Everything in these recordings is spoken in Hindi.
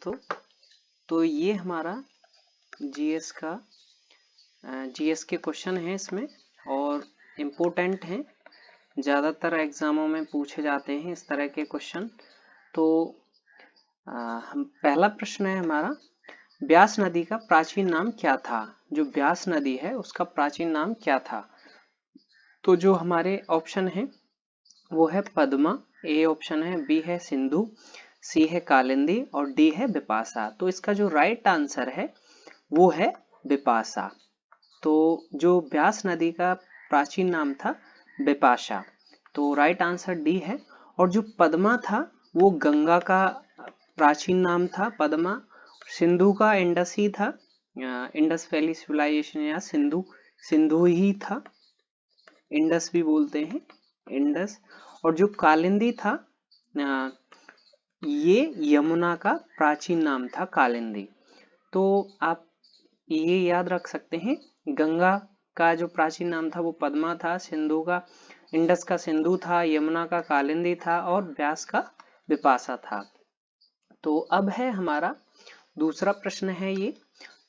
दोस्तों, तो ये हमारा जीएस के क्वेश्चन है इसमें और इम्पोर्टेंट हैं, ज़्यादातर एग्जामों में पूछे जाते हैं इस तरह के क्वेश्चन। तो हम पहला प्रश्न है हमारा, ब्यास नदी का प्राचीन नाम क्या था? जो ब्यास नदी है उसका प्राचीन नाम क्या था? तो जो हमारे ऑप्शन है वो है पद्मा, ए ऑप्शन है, बी है सिंधु, सी है कालिंदी और डी है बिपाशा। तो इसका जो राइट आंसर है वो है बिपाशा। तो जो ब्यास नदी का प्राचीन नाम था बिपाशा, तो राइट आंसर डी है। और जो पद्मा था वो गंगा का प्राचीन नाम था पद्मा, सिंधु का इंडस ही था, इंडस वैली सिविलाइजेशन या सिंधु ही था, इंडस भी बोलते हैं, इंडस। और जो कालिंदी था ये यमुना का प्राचीन नाम था कालिंदी। तो आप ये याद रख सकते हैं, गंगा का जो प्राचीन नाम था वो पद्मा था, सिंधु का इंडस का सिंधु था, यमुना का कालिंदी था और व्यास का बिपाशा था। तो अब है हमारा दूसरा प्रश्न है ये,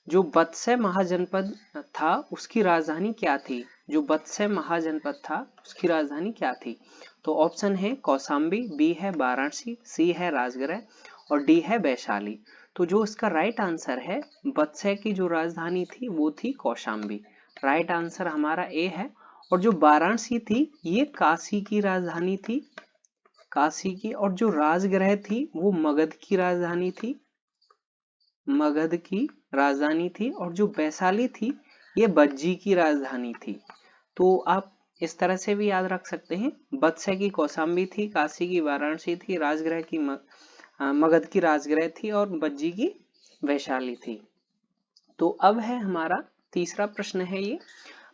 जो बत्सय महाजनपद था उसकी राजधानी क्या थी? जो बत्सय महाजनपद था उसकी राजधानी क्या थी? तो ऑप्शन है कौशाम्बी, बी है वाराणसी, सी है राजगृह और डी है वैशाली। तो जो इसका राइट आंसर है, बत्सय की जो राजधानी थी वो थी कौशाम्बी, राइट आंसर हमारा ए है। और जो वाराणसी थी ये काशी की राजधानी थी, काशी की। और जो राजगृह थी वो मगध की राजधानी थी, मगध की राजधानी थी। और जो वैशाली थी ये बज्जी की राजधानी थी। तो आप इस तरह से भी याद रख सकते हैं, बत्सय की कौशाम्बी थी, काशी की वाराणसी थी, राजगृह की मगध की राजगृह थी और बज्जी की वैशाली थी। तो अब है हमारा तीसरा प्रश्न है ये,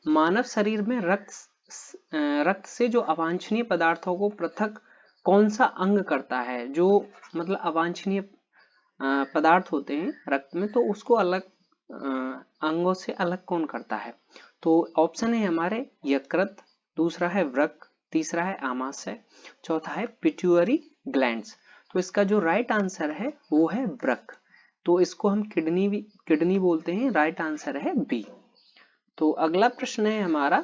मानव शरीर में रक्त से जो अवांछनीय पदार्थों को पृथक कौन सा अंग करता है? जो मतलब अवांछनीय पदार्थ होते हैं रक्त में, तो उसको अलग अंगों से अलग कौन करता है? तो ऑप्शन है हमारे यकृत, दूसरा है वृक्क, तीसरा है आमाशय, चौथा है पिट्यूटरी ग्लैंड्स। तो इसका जो राइट आंसर है वो है वृक्क। तो इसको हम किडनी बोलते हैं, राइट आंसर है बी। तो अगला प्रश्न है हमारा,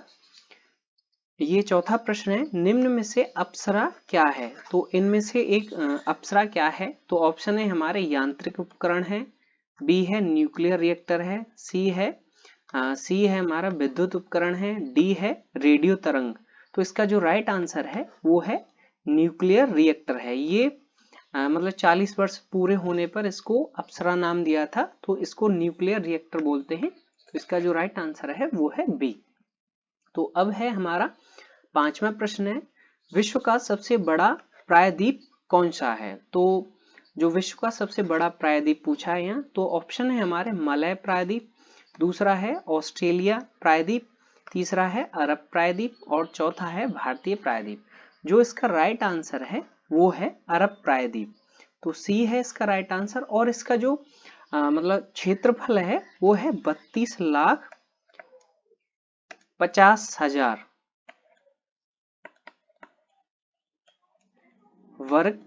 ये चौथा प्रश्न है, निम्न में से अप्सरा क्या है? तो इनमें से एक अप्सरा क्या है? तो ऑप्शन है हमारे यांत्रिक उपकरण है, बी है न्यूक्लियर रिएक्टर है, सी है हमारा विद्युत उपकरण है, डी है रेडियो तरंग। तो इसका जो राइट आंसर है वो है न्यूक्लियर रिएक्टर है। ये मतलब 40 वर्ष पूरे होने पर इसको अप्सरा नाम दिया था, तो इसको न्यूक्लियर रिएक्टर बोलते हैं। तो इसका जो राइट आंसर है वो है बी। तो अब है हमारा पांचवा प्रश्न है, विश्व का सबसे बड़ा प्रायद्वीप कौन सा है? तो जो विश्व का सबसे बड़ा प्रायद्वीप पूछा है यहाँ, तो ऑप्शन है हमारे मलय प्रायद्वीप, दूसरा है ऑस्ट्रेलिया प्रायद्वीप, तीसरा है अरब प्रायद्वीप और चौथा है भारतीय प्रायद्वीप। जो इसका राइट आंसर है वो है अरब प्रायद्वीप। तो सी है इसका राइट आंसर। और इसका जो मतलब क्षेत्रफल है वो है 32,50,000 वर्ग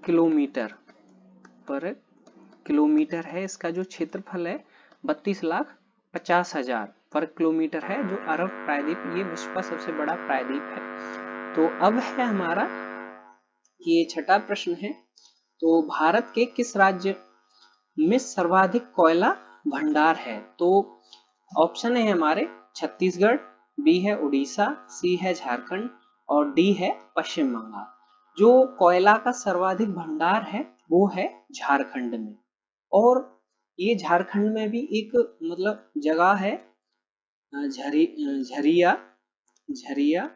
किलोमीटर है। इसका जो क्षेत्रफल है 32,50,000 वर्ग किलोमीटर है। जो अरब प्रायद्वीप ये विश्व का सबसे बड़ा प्रायद्वीप है। तो अब है हमारा ये छठा प्रश्न है, तो भारत के किस राज्य में सर्वाधिक कोयला भंडार है? तो ऑप्शन है हमारे छत्तीसगढ़, बी है उड़ीसा, सी है झारखंड और डी है पश्चिम बंगाल। जो कोयला का सर्वाधिक भंडार है वो है झारखंड में। और ये झारखंड में भी एक मतलब जगह है झरिया झरिया।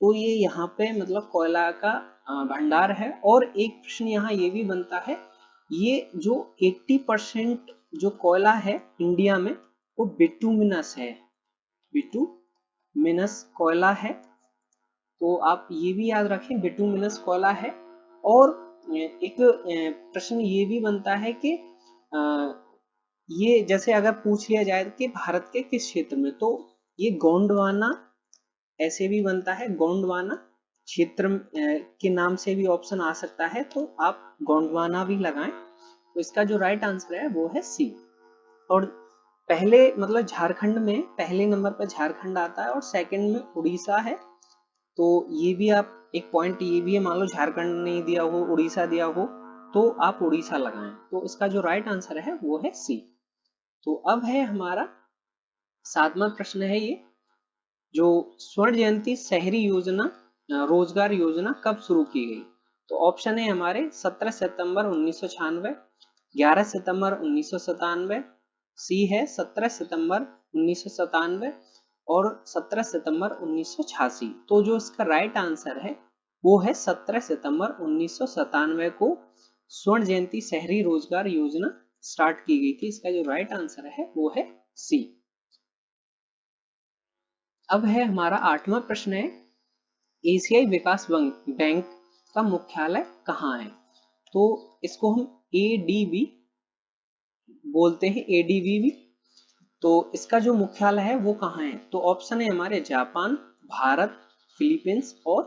तो ये यहाँ पे मतलब कोयला का भंडार है। और एक प्रश्न यहाँ ये भी बनता है, ये जो 80% जो कोयला है इंडिया में वो बिटुमिनस है, बिटुमिनस कोयला है। तो आप ये भी याद रखें बिटुमिनस कोयला है। और एक प्रश्न ये भी बनता है कि ये जैसे अगर पूछ लिया जाए कि भारत के किस क्षेत्र में, तो ये गोंडवाना ऐसे भी बनता है, गोंडवाना क्षेत्र के नाम से भी ऑप्शन आ सकता है, तो आप गोंडवाना भी लगाएं। तो इसका जो राइट आंसर है वो है सी। और पहले मतलब झारखंड में पहले नंबर पर झारखंड आता है और सेकंड में उड़ीसा है। तो ये भी आप एक पॉइंट ये भी है, मान लो झारखंड नहीं दिया हो, उड़ीसा दिया हो, तो आप उड़ीसा लगाएं। तो इसका जो राइट आंसर है वो है सी। तो अब है हमारा 7वां प्रश्न है ये, जो स्वर्ण जयंती शहरी योजना रोजगार योजना कब शुरू की गई? तो ऑप्शन है हमारे 17 सितंबर 1996, 11 सितंबर 1997, सी है 17 सितंबर 1997 और 17 सितंबर 1986। तो जो इसका राइट आंसर है वो है 17 सितंबर 1997 को स्वर्ण जयंती शहरी रोजगार योजना स्टार्ट की गई थी। इसका जो राइट आंसर है वो है सी। अब है हमारा 8वां प्रश्न है, एशियाई विकास बैंक का मुख्यालय कहाँ है? तो इसको हम एडीबी बोलते हैं, एडीबी भी। तो इसका जो मुख्यालय है वो कहाँ है? तो ऑप्शन है हमारे जापान, भारत, फिलीपींस और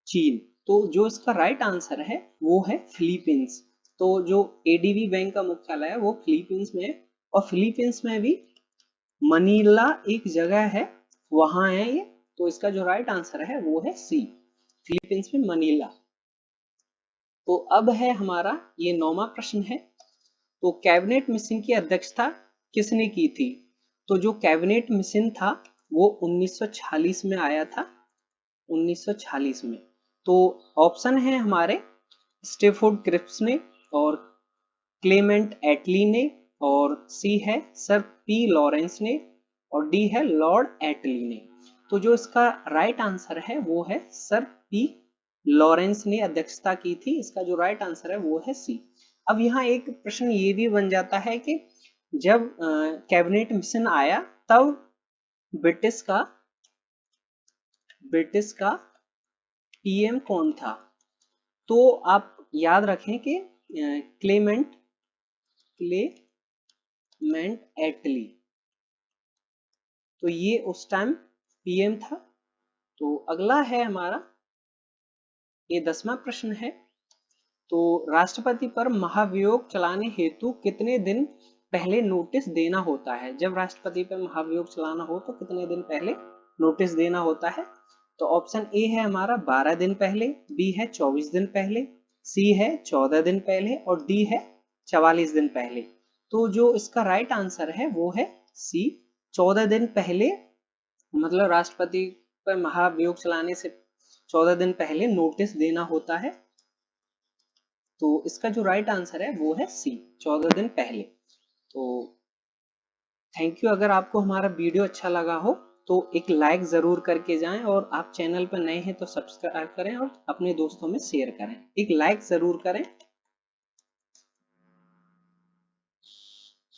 चीन। तो जो इसका राइट आंसर है वो है फिलीपींस। तो जो एडीबी बैंक का मुख्यालय है वो फिलीपींस में है, और फिलीपींस में भी मनीला एक जगह है, वहां है ये। तो इसका जो राइट आंसर है वो है सी, फिलीपींस में मनीला। तो अब है हमारा ये 9वां प्रश्न है, तो कैबिनेट मिशन की अध्यक्षता किसने की थी? तो जो कैबिनेट मिशन था वो 1946 में आया था, 1946 में। तो ऑप्शन है हमारे स्टेफोर्ड क्रिप्स ने और क्लेमेंट एटली ने, और सी है सर पी लॉरेंस ने, और डी है लॉर्ड एटली ने। तो जो इसका राइट आंसर है वो है सर पी लॉरेंस ने अध्यक्षता की थी। इसका जो राइट आंसर है वो है सी। अब यहाँ एक प्रश्न ये भी बन जाता है कि जब कैबिनेट मिशन आया तब ब्रिटिश का पीएम कौन था? तो आप याद रखें कि क्लेमेंट एटली, तो ये उस टाइम पीएम था। तो अगला है हमारा ये 10वां प्रश्न है, तो राष्ट्रपति पर महाभियोग चलाने हेतु कितने दिन पहले नोटिस देना होता है? जब राष्ट्रपति पर महाभियोग चलाना हो तो कितने दिन पहले नोटिस देना होता है? तो ऑप्शन ए है हमारा 12 दिन पहले, बी है 24 दिन पहले, सी है 14 दिन पहले और डी है 44 दिन पहले। तो जो इसका राइट आंसर है वो है सी, 14 दिन पहले, मतलब राष्ट्रपति पर महाभियोग चलाने से 14 दिन पहले नोटिस देना होता है। तो इसका जो राइट आंसर है वो है सी, 14 दिन पहले। तो थैंक यू। अगर आपको हमारा वीडियो अच्छा लगा हो तो एक लाइक जरूर करके जाएं, और आप चैनल पर नए हैं तो सब्सक्राइब करें और अपने दोस्तों में शेयर करें। एक लाइक जरूर करें।